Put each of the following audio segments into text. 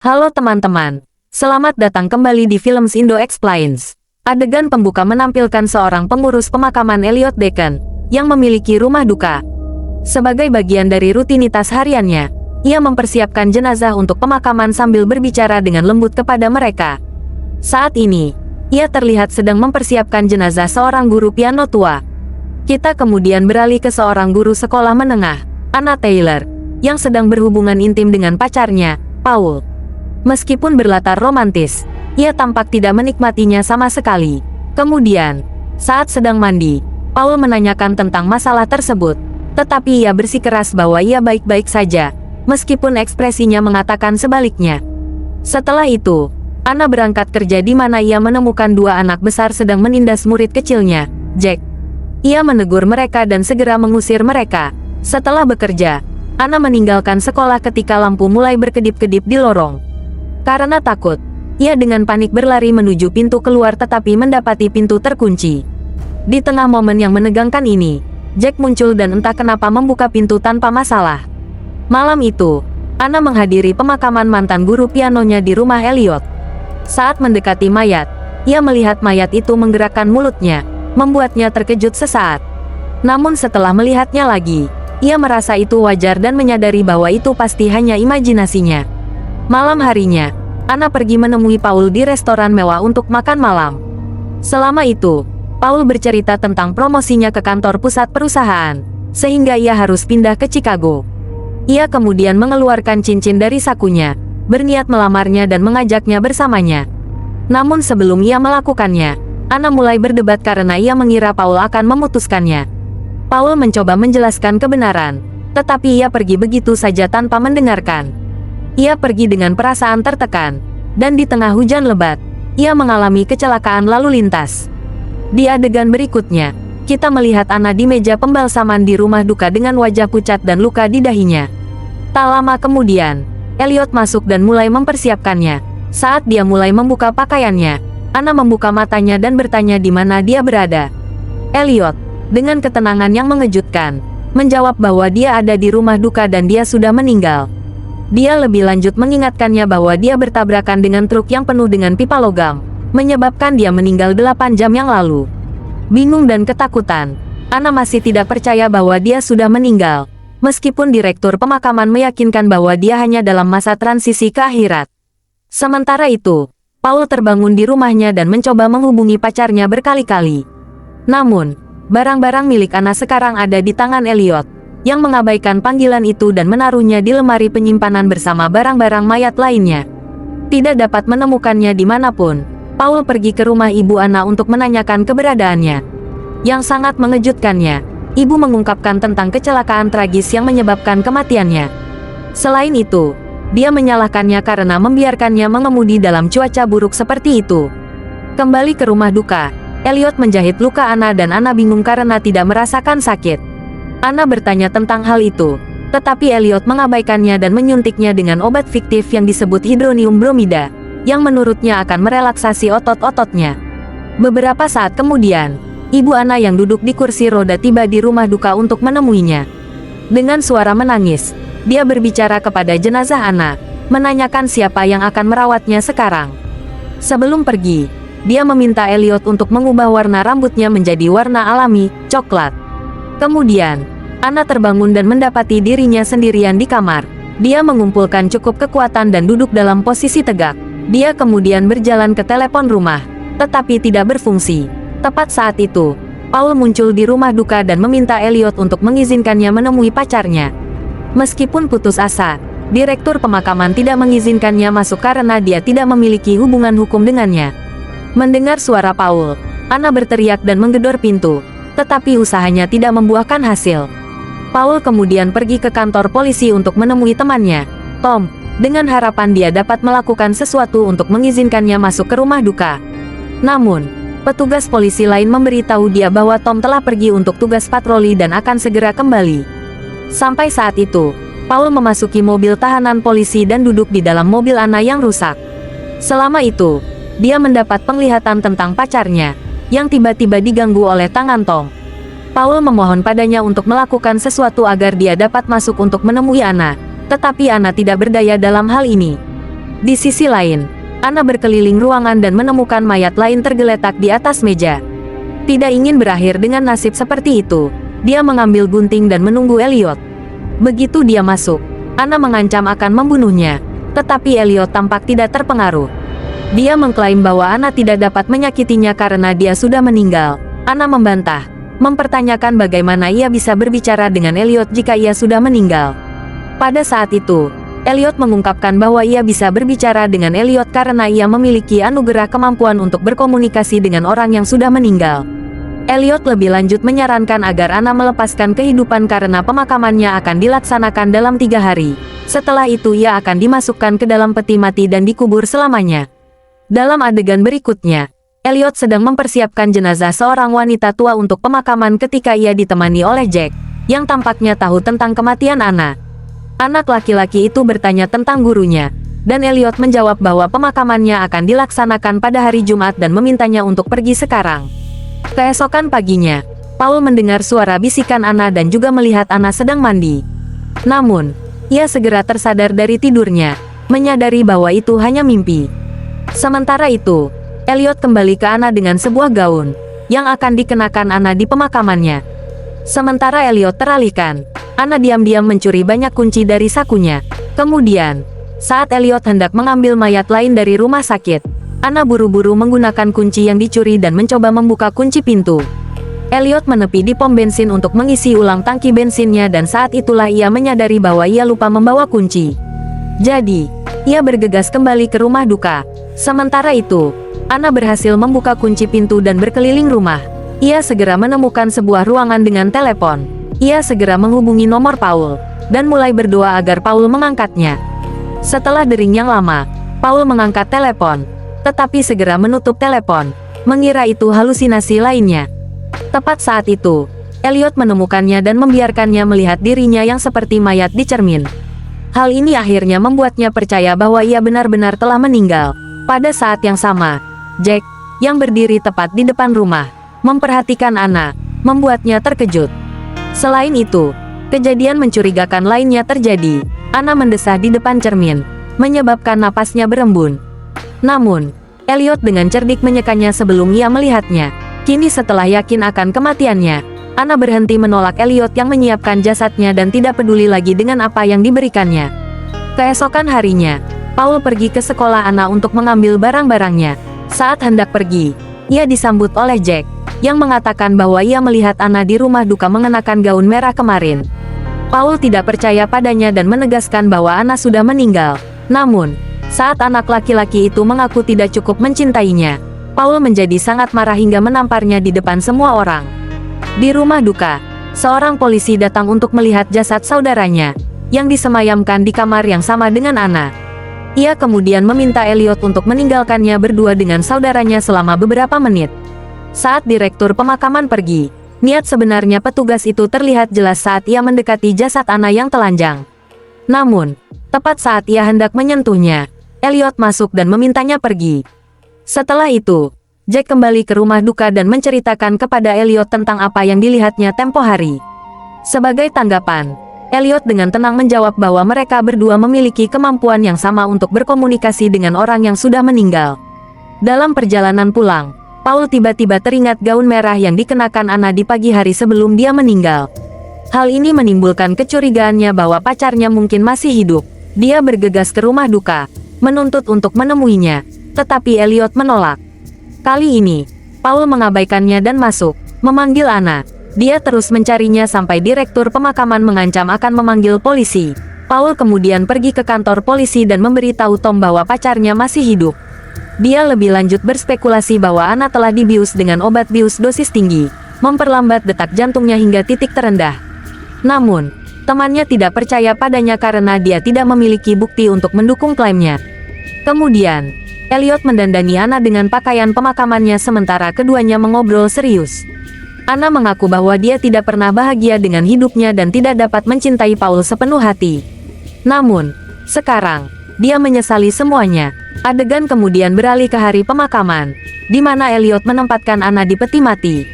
Halo teman-teman, selamat datang kembali di Films Indo Explains. Adegan pembuka menampilkan seorang pengurus pemakaman Elliot Deacon, yang memiliki rumah duka. Sebagai bagian dari rutinitas hariannya, ia mempersiapkan jenazah untuk pemakaman sambil berbicara dengan lembut kepada mereka. Saat ini, ia terlihat sedang mempersiapkan jenazah seorang guru piano tua. Kita kemudian beralih ke seorang guru sekolah menengah, Anna Taylor, yang sedang berhubungan intim dengan pacarnya, Paul. Meskipun berlatar romantis, ia tampak tidak menikmatinya sama sekali. Kemudian, saat sedang mandi, Paul menanyakan tentang masalah tersebut, tetapi ia bersikeras bahwa ia baik-baik saja, meskipun ekspresinya mengatakan sebaliknya. Setelah itu, Anna berangkat kerja di mana ia menemukan dua anak besar sedang menindas murid kecilnya, Jack. Ia menegur mereka dan segera mengusir mereka. Setelah bekerja, Anna meninggalkan sekolah ketika lampu mulai berkedip-kedip di lorong. Karena takut, ia dengan panik berlari menuju pintu keluar tetapi mendapati pintu terkunci. Di tengah momen yang menegangkan ini, Jack muncul dan entah kenapa membuka pintu tanpa masalah. Malam itu, Anna menghadiri pemakaman mantan guru pianonya di rumah Elliot. Saat mendekati mayat, ia melihat mayat itu menggerakkan mulutnya, membuatnya terkejut sesaat. Namun setelah melihatnya lagi, ia merasa itu wajar dan menyadari bahwa itu pasti hanya imajinasinya. Malam harinya, Anna pergi menemui Paul di restoran mewah untuk makan malam. Selama itu, Paul bercerita tentang promosinya ke kantor pusat perusahaan, sehingga ia harus pindah ke Chicago. Ia kemudian mengeluarkan cincin dari sakunya, berniat melamarnya dan mengajaknya bersamanya. Namun sebelum ia melakukannya, Anna mulai berdebat karena ia mengira Paul akan memutuskannya. Paul mencoba menjelaskan kebenaran, tetapi ia pergi begitu saja tanpa mendengarkan. Ia pergi dengan perasaan tertekan, dan di tengah hujan lebat, ia mengalami kecelakaan lalu lintas. Di adegan berikutnya, kita melihat Anna di meja pembalsaman di rumah duka dengan wajah pucat dan luka di dahinya. Tak lama kemudian, Elliot masuk dan mulai mempersiapkannya. Saat dia mulai membuka pakaiannya, Anna membuka matanya dan bertanya di mana dia berada. Elliot, dengan ketenangan yang mengejutkan, menjawab bahwa dia ada di rumah duka dan dia sudah meninggal. Dia lebih lanjut mengingatkannya bahwa dia bertabrakan dengan truk yang penuh dengan pipa logam, menyebabkan dia meninggal 8 jam yang lalu. Bingung dan ketakutan, Anna masih tidak percaya bahwa dia sudah meninggal, meskipun direktur pemakaman meyakinkan bahwa dia hanya dalam masa transisi ke akhirat. Sementara itu, Paul terbangun di rumahnya dan mencoba menghubungi pacarnya berkali-kali. Namun, barang-barang milik Anna sekarang ada di tangan Elliot, yang mengabaikan panggilan itu dan menaruhnya di lemari penyimpanan bersama barang-barang mayat lainnya. Tidak dapat menemukannya dimanapun, Paul pergi ke rumah ibu Anna untuk menanyakan keberadaannya. Yang sangat mengejutkannya, ibu mengungkapkan tentang kecelakaan tragis yang menyebabkan kematiannya. Selain itu, dia menyalahkannya karena membiarkannya mengemudi dalam cuaca buruk seperti itu. Kembali ke rumah duka, Elliot menjahit luka Anna dan Anna bingung karena tidak merasakan sakit. Anna bertanya tentang hal itu, tetapi Elliot mengabaikannya dan menyuntiknya dengan obat fiktif yang disebut hidronium bromida, yang menurutnya akan merelaksasi otot-ototnya. Beberapa saat kemudian, ibu Anna yang duduk di kursi roda tiba di rumah duka untuk menemuinya. Dengan suara menangis, dia berbicara kepada jenazah Anna, menanyakan siapa yang akan merawatnya sekarang. Sebelum pergi, dia meminta Elliot untuk mengubah warna rambutnya menjadi warna alami, coklat. Kemudian, Anna terbangun dan mendapati dirinya sendirian di kamar. Dia mengumpulkan cukup kekuatan dan duduk dalam posisi tegak. Dia kemudian berjalan ke telepon rumah, tetapi tidak berfungsi. Tepat saat itu, Paul muncul di rumah duka dan meminta Elliot untuk mengizinkannya menemui pacarnya. Meskipun putus asa, direktur pemakaman tidak mengizinkannya masuk karena dia tidak memiliki hubungan hukum dengannya. Mendengar suara Paul, Anna berteriak dan menggedor pintu. Tetapi usahanya tidak membuahkan hasil. Paul kemudian pergi ke kantor polisi untuk menemui temannya, Tom, dengan harapan dia dapat melakukan sesuatu untuk mengizinkannya masuk ke rumah duka. Namun, petugas polisi lain memberitahu dia bahwa Tom telah pergi untuk tugas patroli dan akan segera kembali. Sampai saat itu, Paul memasuki mobil tahanan polisi dan duduk di dalam mobil Anna yang rusak. Selama itu, dia mendapat penglihatan tentang pacarnya, yang tiba-tiba diganggu oleh tangan Tom. Paul memohon padanya untuk melakukan sesuatu agar dia dapat masuk untuk menemui Anna, tetapi Anna tidak berdaya dalam hal ini. Di sisi lain, Anna berkeliling ruangan dan menemukan mayat lain tergeletak di atas meja. Tidak ingin berakhir dengan nasib seperti itu, dia mengambil gunting dan menunggu Elliot. Begitu dia masuk, Anna mengancam akan membunuhnya, tetapi Elliot tampak tidak terpengaruh. Dia mengklaim bahwa Anna tidak dapat menyakitinya karena dia sudah meninggal. Anna membantah, mempertanyakan bagaimana ia bisa berbicara dengan Elliot jika ia sudah meninggal. Pada saat itu, Elliot mengungkapkan bahwa ia bisa berbicara dengan Elliot karena ia memiliki anugerah kemampuan untuk berkomunikasi dengan orang yang sudah meninggal. Elliot lebih lanjut menyarankan agar Anna melepaskan kehidupan karena pemakamannya akan dilaksanakan dalam 3 hari. Setelah itu ia akan dimasukkan ke dalam peti mati dan dikubur selamanya. Dalam adegan berikutnya, Elliot sedang mempersiapkan jenazah seorang wanita tua untuk pemakaman ketika ia ditemani oleh Jack, yang tampaknya tahu tentang kematian Anna. Anak laki-laki itu bertanya tentang gurunya, dan Elliot menjawab bahwa pemakamannya akan dilaksanakan pada hari Jumat dan memintanya untuk pergi sekarang. Keesokan paginya, Paul mendengar suara bisikan Anna dan juga melihat Anna sedang mandi. Namun, ia segera tersadar dari tidurnya, menyadari bahwa itu hanya mimpi. Sementara itu, Elliot kembali ke Anna dengan sebuah gaun, yang akan dikenakan Anna di pemakamannya. Sementara Elliot teralihkan, Anna diam-diam mencuri banyak kunci dari sakunya. Kemudian, saat Elliot hendak mengambil mayat lain dari rumah sakit, Anna buru-buru menggunakan kunci yang dicuri dan mencoba membuka kunci pintu. Elliot menepi di pom bensin untuk mengisi ulang tangki bensinnya dan saat itulah ia menyadari bahwa ia lupa membawa kunci. Jadi, ia bergegas kembali ke rumah duka. Sementara itu, Anna berhasil membuka kunci pintu dan berkeliling rumah. Ia segera menemukan sebuah ruangan dengan telepon. Ia segera menghubungi nomor Paul, dan mulai berdoa agar Paul mengangkatnya. Setelah dering yang lama, Paul mengangkat telepon, tetapi segera menutup telepon, mengira itu halusinasi lainnya. Tepat saat itu, Elliot menemukannya dan membiarkannya melihat dirinya yang seperti mayat di cermin. Hal ini akhirnya membuatnya percaya bahwa ia benar-benar telah meninggal. Pada saat yang sama, Jack, yang berdiri tepat di depan rumah, memperhatikan Anna, membuatnya terkejut. Selain itu, kejadian mencurigakan lainnya terjadi. Anna mendesah di depan cermin, menyebabkan napasnya berembun. Namun, Elliot dengan cerdik menyekannya sebelum ia melihatnya. Kini setelah yakin akan kematiannya, Anna berhenti menolak Elliot yang menyiapkan jasadnya dan tidak peduli lagi dengan apa yang diberikannya. Keesokan harinya, Paul pergi ke sekolah Anna untuk mengambil barang-barangnya. Saat hendak pergi, ia disambut oleh Jack, yang mengatakan bahwa ia melihat Anna di rumah duka mengenakan gaun merah kemarin. Paul tidak percaya padanya dan menegaskan bahwa Anna sudah meninggal. Namun, saat anak laki-laki itu mengaku tidak cukup mencintainya, Paul menjadi sangat marah hingga menamparnya di depan semua orang. Di rumah duka, seorang polisi datang untuk melihat jasad saudaranya, yang disemayamkan di kamar yang sama dengan Anna. Ia kemudian meminta Elliot untuk meninggalkannya berdua dengan saudaranya selama beberapa menit. Saat direktur pemakaman pergi, niat sebenarnya petugas itu terlihat jelas saat ia mendekati jasad Anna yang telanjang. Namun, tepat saat ia hendak menyentuhnya, Elliot masuk dan memintanya pergi. Setelah itu, Jack kembali ke rumah duka dan menceritakan kepada Elliot tentang apa yang dilihatnya tempo hari. Sebagai tanggapan, Elliot dengan tenang menjawab bahwa mereka berdua memiliki kemampuan yang sama untuk berkomunikasi dengan orang yang sudah meninggal. Dalam perjalanan pulang, Paul tiba-tiba teringat gaun merah yang dikenakan Anna di pagi hari sebelum dia meninggal. Hal ini menimbulkan kecurigaannya bahwa pacarnya mungkin masih hidup. Dia bergegas ke rumah duka, menuntut untuk menemuinya, tetapi Elliot menolak. Kali ini, Paul mengabaikannya dan masuk, memanggil Anna. Dia terus mencarinya sampai direktur pemakaman mengancam akan memanggil polisi. Paul kemudian pergi ke kantor polisi dan memberitahu Tom bahwa pacarnya masih hidup. Dia lebih lanjut berspekulasi bahwa Anna telah dibius dengan obat bius dosis tinggi, memperlambat detak jantungnya hingga titik terendah. Namun, temannya tidak percaya padanya karena dia tidak memiliki bukti untuk mendukung klaimnya. Kemudian, Elliot mendandani Anna dengan pakaian pemakamannya sementara keduanya mengobrol serius. Anna mengaku bahwa dia tidak pernah bahagia dengan hidupnya dan tidak dapat mencintai Paul sepenuh hati. Namun, sekarang, dia menyesali semuanya. Adegan kemudian beralih ke hari pemakaman, di mana Elliot menempatkan Anna di peti mati.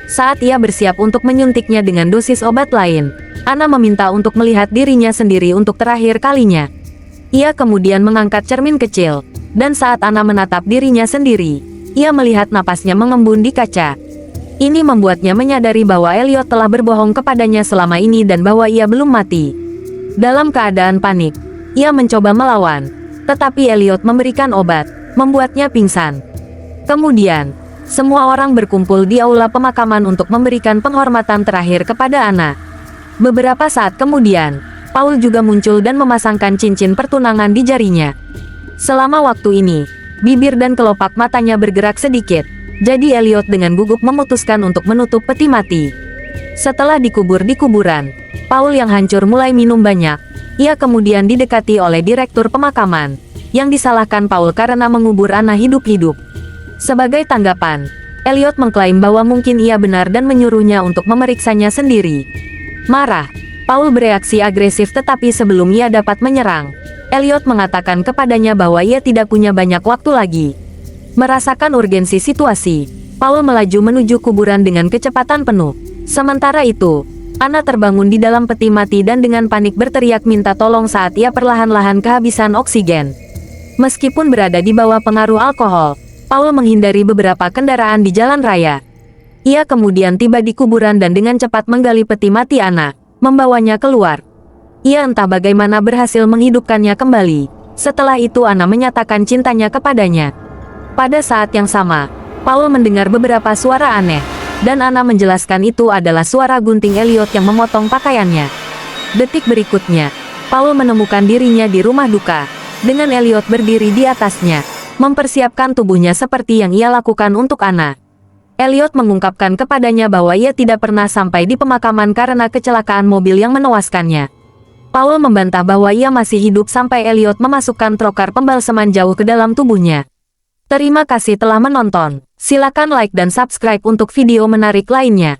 Saat ia bersiap untuk menyuntiknya dengan dosis obat lain, Anna meminta untuk melihat dirinya sendiri untuk terakhir kalinya. Ia kemudian mengangkat cermin kecil, dan saat Anna menatap dirinya sendiri, ia melihat napasnya mengembun di kaca. Ini membuatnya menyadari bahwa Elliot telah berbohong kepadanya selama ini dan bahwa ia belum mati. Dalam keadaan panik, ia mencoba melawan, tetapi Elliot memberikan obat, membuatnya pingsan. Kemudian, semua orang berkumpul di aula pemakaman untuk memberikan penghormatan terakhir kepada Anna. Beberapa saat kemudian, Paul juga muncul dan memasangkan cincin pertunangan di jarinya. Selama waktu ini, bibir dan kelopak matanya bergerak sedikit, jadi Elliot dengan gugup memutuskan untuk menutup peti mati. Setelah dikubur di kuburan, Paul yang hancur mulai minum banyak. Ia kemudian didekati oleh direktur pemakaman, yang disalahkan Paul karena mengubur Anna hidup-hidup. Sebagai tanggapan, Elliot mengklaim bahwa mungkin ia benar dan menyuruhnya untuk memeriksanya sendiri. Marah, Paul bereaksi agresif tetapi sebelum ia dapat menyerang, Elliot mengatakan kepadanya bahwa ia tidak punya banyak waktu lagi. Merasakan urgensi situasi, Paul melaju menuju kuburan dengan kecepatan penuh. Sementara itu, Anna terbangun di dalam peti mati dan dengan panik berteriak minta tolong saat ia perlahan-lahan kehabisan oksigen. Meskipun berada di bawah pengaruh alkohol, Paul menghindari beberapa kendaraan di jalan raya. Ia kemudian tiba di kuburan dan dengan cepat menggali peti mati Anna, membawanya keluar. Ia entah bagaimana berhasil menghidupkannya kembali. Setelah itu Anna menyatakan cintanya kepadanya. Pada saat yang sama, Paul mendengar beberapa suara aneh, dan Anna menjelaskan itu adalah suara gunting Elliot yang memotong pakaiannya. Detik berikutnya, Paul menemukan dirinya di rumah duka, dengan Elliot berdiri di atasnya, mempersiapkan tubuhnya seperti yang ia lakukan untuk Anna. Elliot mengungkapkan kepadanya bahwa ia tidak pernah sampai di pemakaman karena kecelakaan mobil yang menewaskannya. Paul membantah bahwa ia masih hidup sampai Elliot memasukkan trokar pembalseman jauh ke dalam tubuhnya. Terima kasih telah menonton. Silakan like dan subscribe untuk video menarik lainnya.